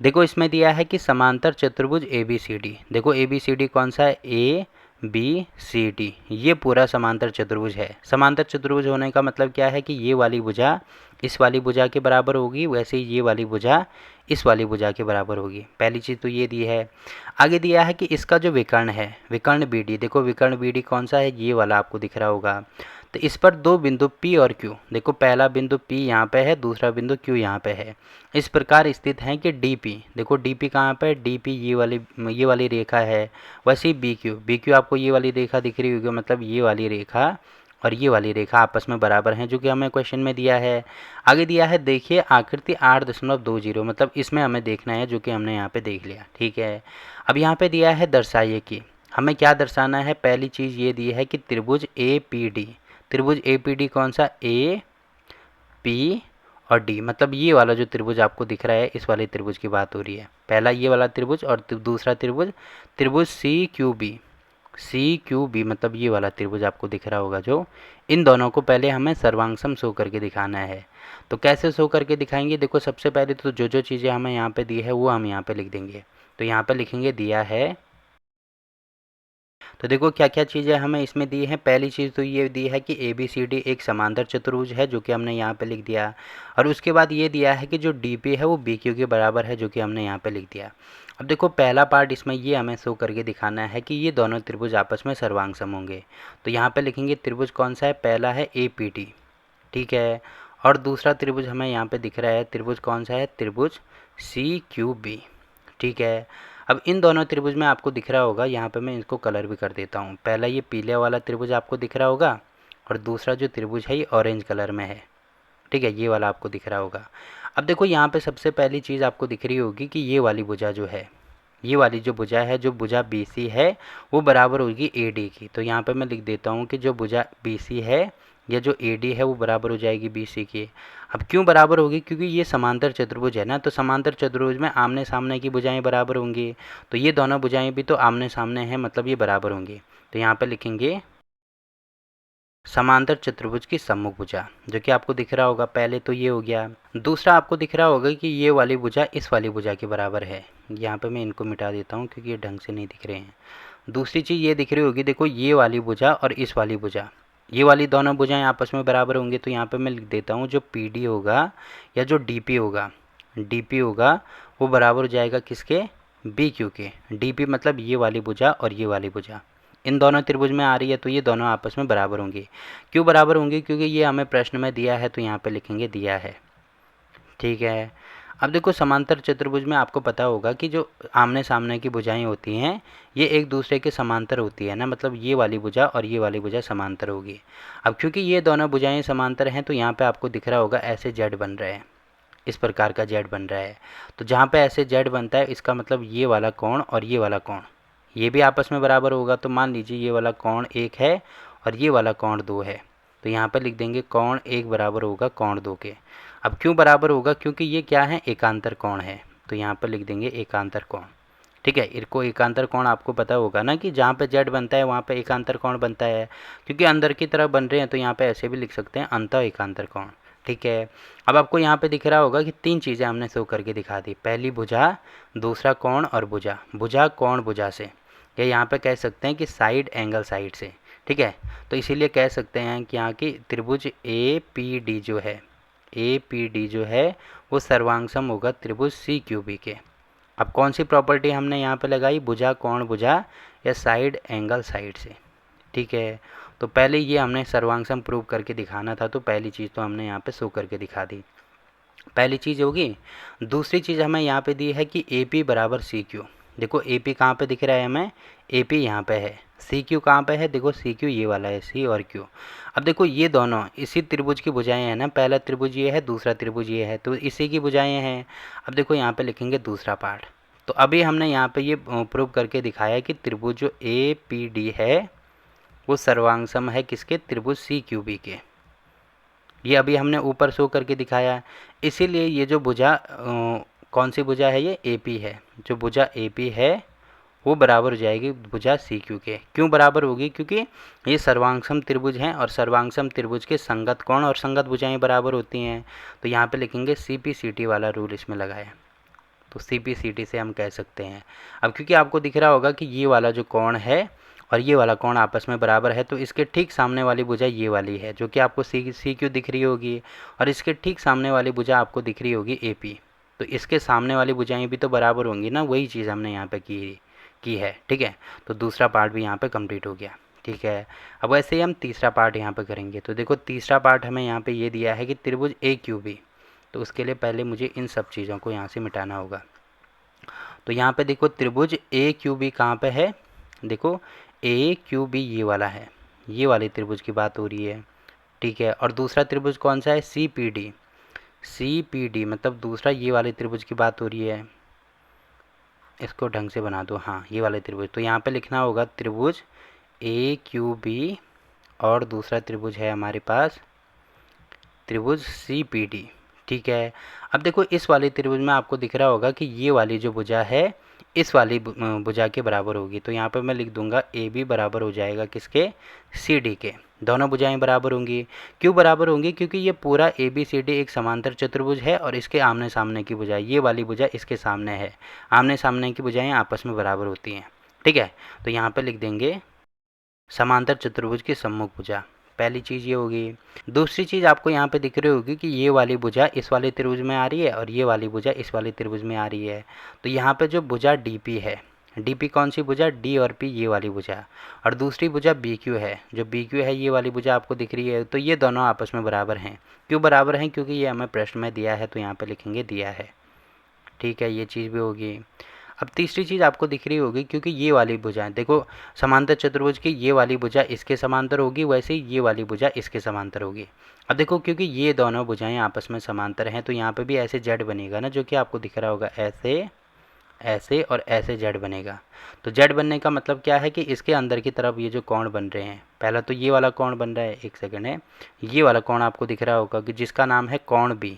देखो इसमें दिया है कि समांतर चतुर्भुज ए बी सी डी। देखो ए बी सी डी कौन सा है, ए बी सी डी, ये पूरा समांतर चतुर्भुज है। समांतर चतुर्भुज होने का मतलब क्या है कि ये वाली भुजा इस वाली भुजा के बराबर होगी, वैसे ही ये वाली भुजा इस वाली भुजा के बराबर होगी। पहली चीज़ तो ये दी है। आगे दिया है कि इसका जो विकर्ण है, विकर्ण बी डी, देखो विकर्ण बी डी कौन सा है, ये वाला आपको दिख रहा होगा। तो इस पर दो बिंदु P और Q, देखो पहला बिंदु P यहाँ पे है, दूसरा बिंदु Q यहाँ पे है, इस प्रकार स्थित हैं कि DP, देखो DP कहाँ पे है, DP ये वाली रेखा है। वैसे ही BQ आपको ये वाली रेखा दिख रही होगी, मतलब ये वाली रेखा और ये वाली रेखा आपस में बराबर हैं, जो कि हमें क्वेश्चन में दिया है। आगे दिया है देखिए आकृति 8.20, मतलब इसमें हमें देखना है, जो कि हमने यहाँ पे देख लिया। ठीक है, अब यहाँ पे दिया है दर्शाइए कि, हमें क्या दर्शाना है। पहली चीज़ ये दी है कि त्रिभुज APD, त्रिभुज APD कौन सा, A P और D, मतलब ये वाला जो त्रिभुज आपको दिख रहा है, इस वाले त्रिभुज की बात हो रही है। पहला ये वाला त्रिभुज और दूसरा त्रिभुज, त्रिभुज CQB, मतलब ये वाला त्रिभुज आपको दिख रहा होगा जो, इन दोनों को पहले हमें सर्वांगसम शो करके दिखाना है। तो कैसे शो करके दिखाएंगे, देखो सबसे पहले तो जो चीज़ें हमें यहाँ पे दी है वो हम यहाँ पे लिख देंगे। तो यहाँ पे लिखेंगे दिया है, तो देखो क्या क्या चीज़ें हमें इसमें दी है। पहली चीज़ तो ये दी है कि ABCD एक समांतर चतुर्भुज है, जो कि हमने यहाँ पे लिख दिया। और उसके बाद ये दिया है कि जो DP है वो BQ के बराबर है, जो कि हमने यहाँ पे लिख दिया। अब देखो पहला पार्ट इसमें ये हमें शो करके दिखाना है कि ये दोनों त्रिभुज आपस में सर्वांगसम होंगे। तो यहाँ पे लिखेंगे त्रिभुज कौन सा है, पहला है APD, ठीक है, और दूसरा त्रिभुज हमें यहाँ पे दिख रहा है, त्रिभुज कौन सा है, त्रिभुज CQB, ठीक है। अब इन दोनों त्रिभुज में आपको दिख रहा होगा, यहाँ पे मैं इसको कलर भी कर देता हूँ। पहला ये पीले वाला त्रिभुज आपको दिख रहा होगा, और दूसरा जो त्रिभुज है ये ऑरेंज कलर में है, ठीक है, ये वाला आपको दिख रहा होगा। अब देखो यहाँ पे सबसे पहली चीज़ आपको दिख रही होगी कि ये वाली भुजा जो है, ये वाली जो भुजा है, जो भुजा BC है वो बराबर होगी AD की। तो यहाँ पे मैं लिख देता हूँ कि जो भुजा BC है या जो AD है वो बराबर हो जाएगी BC की। अब क्यों बराबर होगी, क्योंकि ये समांतर चतुर्भुज है ना, तो समांतर चतुर्भुज में आमने सामने की भुजाएं बराबर होंगी। तो ये दोनों भुजाएं भी तो आमने सामने हैं, मतलब ये बराबर होंगी। तो यहाँ पे लिखेंगे समांतर चतुर्भुज की सम्मुख भुजा, जो कि आपको दिख रहा होगा। पहले तो ये हो गया। दूसरा आपको दिख रहा होगा कि ये वाली भुजा इस वाली भुजा के बराबर है। यहाँ पे मैं इनको मिटा देता हूँ क्योंकि ये ढंग से नहीं दिख रहे हैं। दूसरी चीज़ ये दिख रही होगी, देखो ये वाली भुजा और इस वाली भुजा, ये वाली दोनों भुजाएं आपस में बराबर होंगी। तो यहाँ पे मैं लिख देता हूँ जो PD होगा या जो DP होगा वो बराबर हो जाएगा किसके, BQ के। DP मतलब ये वाली भुजा और ये वाली भुजा इन दोनों त्रिभुज में आ रही है, तो ये दोनों आपस में बराबर होंगी। क्यों बराबर होंगी, क्योंकि ये हमें प्रश्न में दिया है, तो यहाँ पे लिखेंगे दिया है, ठीक है। अब देखो समांतर चतुर्भुज में आपको पता होगा कि जो आमने सामने की भुजाएं होती हैं ये एक दूसरे के समांतर होती है ना, मतलब ये वाली भुजा और ये वाली भुजा समांतर होगी। अब क्योंकि ये दोनों भुजाएं समांतर हैं, तो यहाँ पे आपको दिख रहा होगा ऐसे जेड बन रहे हैं, इस प्रकार का जेड बन रहा है। तो जहाँ पे ऐसे जेड बनता है, इसका मतलब ये वाला कोण और ये वाला कोण ये भी आपस में बराबर होगा। तो मान लीजिए ये वाला कोण 1 है और ये वाला कोण 2 है, तो यहाँ पे लिख देंगे कोण 1 बराबर होगा कोण 2 के। अब क्यों बराबर होगा, क्योंकि ये क्या है, एकांतर कोण है। तो यहाँ पर लिख देंगे एकांतर कोण, ठीक है। इनको एकांतर कोण आपको पता होगा ना कि जहाँ पे जेड बनता है वहाँ पे एकांतर कोण बनता है, क्योंकि अंदर की तरफ बन रहे हैं, तो यहाँ पे ऐसे भी लिख सकते हैं अंतः एकांतर कोण, ठीक है। अब आपको यहाँ पे दिख रहा होगा कि 3 चीज़ें हमने शो करके दिखा दी। पहली भुजा, दूसरा कोण और भुजा कोण भुजा से, या यहाँ पे कह सकते हैं कि साइड एंगल साइड से, ठीक है। तो इसीलिए कह सकते हैं कि यहाँ की त्रिभुज APD जो है वो सर्वांगसम होगा त्रिभुज CQB के। अब कौन सी प्रॉपर्टी हमने यहाँ पे लगाई, भुजा कोण भुजा या साइड एंगल साइड से, ठीक है। तो पहले ये हमने सर्वांगसम प्रूव करके दिखाना था, तो पहली चीज़ तो हमने यहाँ पे शो करके दिखा दी, पहली चीज़ होगी। दूसरी चीज़ हमें यहाँ पे दी है कि AP बराबर CQ। देखो AP कहाँ पे दिख रहा है हमें, AP यहाँ पे है। CQ कहाँ पे है, देखो CQ ये वाला है, C और Q। अब देखो ये दोनों इसी त्रिभुज की भुजाएं हैं ना, पहला त्रिभुज ये है, दूसरा त्रिभुज ये है, तो इसी की भुजाएं हैं। अब देखो यहाँ पे लिखेंगे दूसरा पार्ट। तो अभी हमने यहाँ पे ये प्रूव करके दिखाया कि त्रिभुज जो APD है वो सर्वांगसम है किसके, त्रिभुज CQB के। ये अभी हमने ऊपर शो करके दिखाया है। इसीलिए ये जो भुजा कौन सी भुजा है, ये AP है। जो भुजा AP है वो बराबर हो जाएगी भुजा CQ के। क्यों बराबर होगी, क्योंकि ये सर्वांगसम त्रिभुज हैं और सर्वांगसम त्रिभुज के संगत कोण और संगत भुजाएं बराबर होती हैं। तो यहाँ पे लिखेंगे CPCT वाला रूल इसमें लगाया, तो CPCT से हम कह सकते हैं। अब क्योंकि आपको दिख रहा होगा कि ये वाला जो कोण है और ये वाला कोण आपस में बराबर है, तो इसके ठीक सामने वाली भुजा ये वाली है जो कि आपको CQ दिख रही होगी, और इसके ठीक सामने वाली भुजा आपको दिख रही होगी AP। तो इसके सामने वाली भुजाएं भी तो बराबर होंगी ना, वही चीज़ हमने यहाँ पे की है। ठीक है, तो दूसरा पार्ट भी यहाँ पे कंप्लीट हो गया। ठीक है, अब ऐसे ही हम तीसरा पार्ट यहाँ पे करेंगे। तो देखो तीसरा पार्ट हमें यहाँ पे ये दिया है कि त्रिभुज AQB, तो उसके लिए पहले मुझे इन सब चीज़ों को यहाँ से मिटाना होगा। तो यहाँ पे देखो त्रिभुज AQB कहाँ पे है, देखो AQB ये वाला है, ये वाली त्रिभुज की बात हो रही है। ठीक है, और दूसरा त्रिभुज कौन सा है, CPD मतलब दूसरा ये वाले त्रिभुज की बात हो रही है। इसको ढंग से बना दो, हाँ ये वाले त्रिभुज। तो यहाँ पे लिखना होगा त्रिभुज AQB और दूसरा त्रिभुज है हमारे पास त्रिभुज CPD। ठीक है, अब देखो इस वाले त्रिभुज में आपको दिख रहा होगा कि ये वाली जो भुजा है इस वाली भुजा के बराबर होगी। तो यहाँ पे मैं लिख दूंगा AB बराबर हो जाएगा किसके, CD के। दोनों भुजाएं बराबर होंगी। क्यों बराबर होंगी, क्योंकि ये पूरा ABCD एक समांतर चतुर्भुज है और इसके आमने सामने की भुजा, ये वाली भुजा इसके सामने है, आमने सामने की भुजाएं आपस में बराबर होती हैं। ठीक है, तो यहाँ पे लिख देंगे समांतर चतुर्भुज की सम्मुख भुजा, पहली चीज़ ये होगी। दूसरी चीज़ आपको यहाँ पे दिख रही होगी कि ये वाली भुजा इस वाले त्रिभुज में आ रही है और ये वाली भुजा इस वाले त्रिभुज में आ रही है। तो यहाँ पे जो भुजा DP है, DP कौन सी भुजा, D और P ये वाली भुजा, और दूसरी भुजा BQ है, जो BQ है ये वाली भुजा आपको दिख रही है। तो ये दोनों आपस में बराबर हैं। क्यों बराबर हैं, क्योंकि ये हमें प्रश्न में दिया है, तो यहाँ पे लिखेंगे दिया है। ठीक है, ये चीज़ भी होगी। अब तीसरी चीज़ आपको दिख रही होगी, क्योंकि ये वाली भुजाएं देखो समांतर चतुर्भुज की ये वाली भुजा इसके समांतर होगी, वैसे ही ये वाली भुजा इसके समांतर होगी। अब देखो क्योंकि ये दोनों भुजाएं आपस में समांतर हैं, तो यहाँ पे भी ऐसे जेड बनेगा ना, जो कि आपको दिख रहा होगा ऐसे ऐसे और ऐसे जेड बनेगा। तो जेड बनने का मतलब क्या है कि इसके अंदर की तरफ ये जो कोण बन रहे हैं, पहला तो ये वाला कोण बन रहा है, एक सेकंड है, ये वाला कोण आपको दिख रहा होगा कि जिसका नाम है कोण B,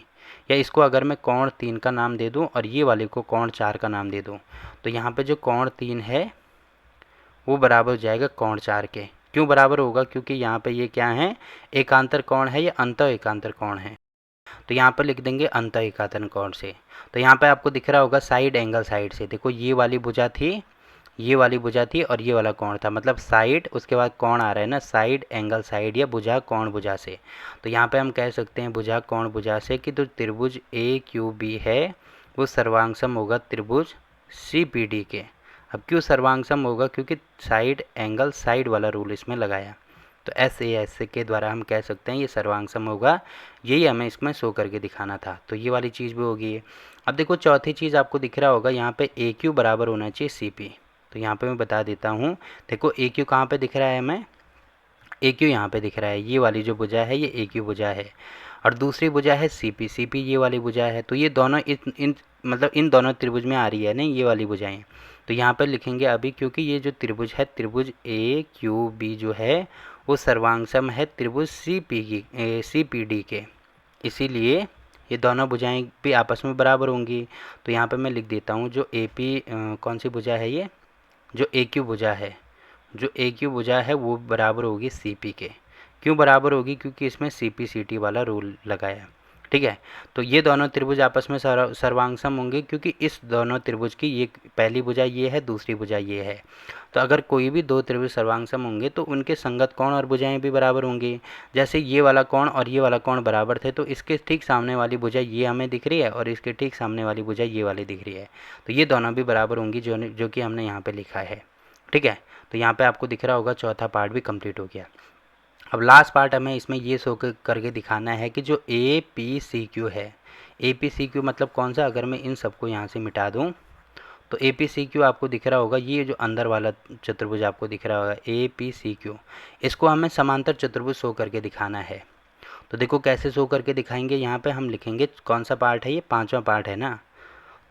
या इसको अगर मैं कोण 3 का नाम दे दूं और ये वाले को कोण 4 का नाम दे दूं, तो यहाँ पे जो कोण 3 है वो बराबर हो जाएगा कोण 4 के। क्यों बराबर होगा, क्योंकि यहाँ पे ये क्या है, एकांतर कोण है, ये अंत एकांतर कोण है। तो यहाँ पर लिख देंगे अंत एकांतर कोण से। तो यहाँ पे आपको दिख रहा होगा साइड एंगल साइड से, देखो ये वाली भुजा थी, ये वाली भुजा थी और ये वाला कोण था, मतलब साइड उसके बाद कोण आ रहा है ना, साइड एंगल साइड या भुजा कोण भुजा से। तो यहाँ पे हम कह सकते हैं भुजा कोण भुजा से कि तो त्रिभुज AQB है वो सर्वांगसम होगा त्रिभुज CPD के। अब क्यों सर्वांगसम होगा, क्योंकि साइड एंगल साइड वाला रूल इसमें लगाया। तो SAS के द्वारा हम कह सकते हैं ये सर्वांगसम होगा, यही हमें इसमें शो करके दिखाना था। तो ये वाली चीज़ भी होगी। अब देखो चौथी चीज़ आपको दिख रहा होगा यहाँ पे AQ बराबर होना चाहिए CP। तो यहाँ पे मैं बता देता हूँ, देखो AQ कहाँ पे दिख रहा है हमें, AQ यहाँ पे दिख रहा है, ये वाली जो भुजा है ये AQ भुजा है, और दूसरी भुजा है CP ये वाली भुजा है। तो ये दोनों इन मतलब इन दोनों त्रिभुज में आ रही है ना ये वाली भुजाएं। तो यहाँ पर लिखेंगे अभी, क्योंकि ये जो त्रिभुज है त्रिभुज AQB जो है वो सर्वांगसम है त्रिभुज CPD के, इसीलिए ये दोनों भुजाएं भी आपस में बराबर होंगी। तो यहाँ पे मैं लिख देता हूँ जो AP कौन सी भुजा है, ये जो AQ भुजा है, जो AQ भुजा है वो बराबर होगी CP के। क्यों बराबर होगी, क्योंकि इसमें CPCT वाला रूल लगाया। ठीक है, तो ये दोनों त्रिभुज आपस में सर्वांगसम होंगे, क्योंकि इस दोनों त्रिभुज की ये पहली भुजा ये है, दूसरी भुजा ये है। तो अगर कोई भी दो त्रिभुज सर्वांगसम होंगे तो उनके संगत कोण और भुजाएं भी बराबर होंगी। जैसे ये वाला कोण और ये वाला कोण बराबर थे, तो इसके ठीक सामने वाली भुजा ये हमें दिख रही है और इसके ठीक सामने वाली भुजा ये वाली दिख रही है। तो ये दोनों भी बराबर होंगी, जो कि हमने यहाँ पे लिखा है। ठीक है, तो यहाँ पे आपको दिख रहा होगा चौथा पार्ट भी कंप्लीट हो गया। अब लास्ट पार्ट हमें इसमें ये शो करके दिखाना है कि जो APCQ है, APCQ मतलब कौन सा, अगर मैं इन सबको यहाँ से मिटा दूँ तो APCQ आपको दिख रहा होगा, ये जो अंदर वाला चतुर्भुज आपको दिख रहा होगा APCQ, इसको हमें समांतर चतुर्भुज शो करके दिखाना है। तो देखो कैसे शो करके दिखाएंगे, यहाँ पे हम लिखेंगे कौन सा पार्ट है, ये पांचवा पार्ट है ना।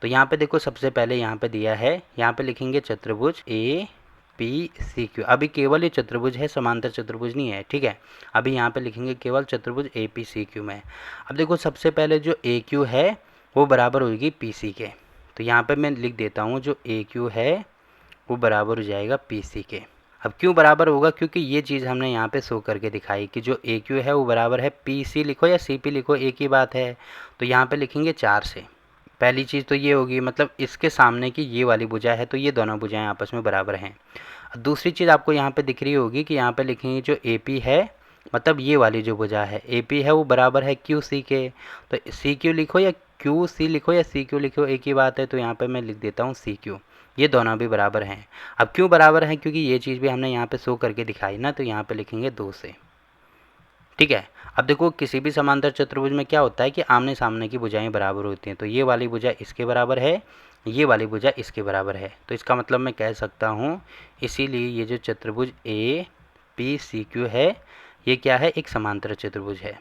तो यहाँ पे देखो सबसे पहले यहाँ पे दिया है, यहाँ पे लिखेंगे चतुर्भुज APCQ। अभी केवल ये चतुर्भुज है, समांतर चतुर्भुज नहीं है। ठीक है, अभी यहाँ पे लिखेंगे केवल चतुर्भुज APCQ में। अब देखो सबसे पहले जो AQ है वो बराबर होगी PC के। तो यहाँ पे मैं लिख देता हूँ जो AQ है वो बराबर हो जाएगा PC के। अब क्यों बराबर होगा, क्योंकि ये चीज़ हमने यहाँ पे शो करके दिखाई कि जो AQ है वो बराबर है PC लिखो या CP लिखो एक ही बात है। तो यहाँ पे लिखेंगे 4 से, पहली चीज़ तो ये होगी, मतलब इसके सामने की ये वाली भुजा है तो ये दोनों भुजाएं आपस में बराबर हैं। दूसरी चीज़ आपको यहाँ पे दिख रही होगी कि यहाँ पे लिखेंगे जो ए पी है, मतलब ये वाली जो भुजा है ए पी है वो बराबर है क्यू सी के। तो सी क्यू लिखो या क्यू सी लिखो या सी क्यू लिखो एक ही बात है, तो यहाँ पे मैं लिख देता हूँ सी क्यू। ये दोनों भी बराबर हैं। अब क्यों बराबर हैं, क्योंकि ये चीज़ भी हमने यहाँ पे शो करके दिखाई ना, तो यहाँ पे लिखेंगे 2 से। ठीक है। अब देखो किसी भी समांतर चतुर्भुज में क्या होता है कि आमने सामने की भुजाएं बराबर होती हैं। तो ये वाली भुजा इसके बराबर है, ये वाली भुजा इसके बराबर है, तो इसका मतलब मैं कह सकता हूँ इसीलिए ये जो चतुर्भुज ए पी सी क्यू है ये क्या है, एक समांतर चतुर्भुज है।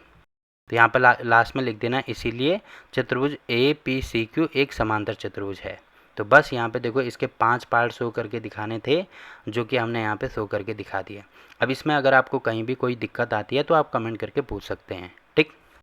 तो यहाँ पर लास्ट में लिख देना इसीलिए चतुर्भुज ए पी सी क्यू एक समांतर चतुर्भुज है। तो बस यहाँ पे देखो इसके 5 पार्ट शो करके दिखाने थे जो कि हमने यहाँ पे शो करके दिखा दिए। अब इसमें अगर आपको कहीं भी कोई दिक्कत आती है तो आप कमेंट करके पूछ सकते हैं।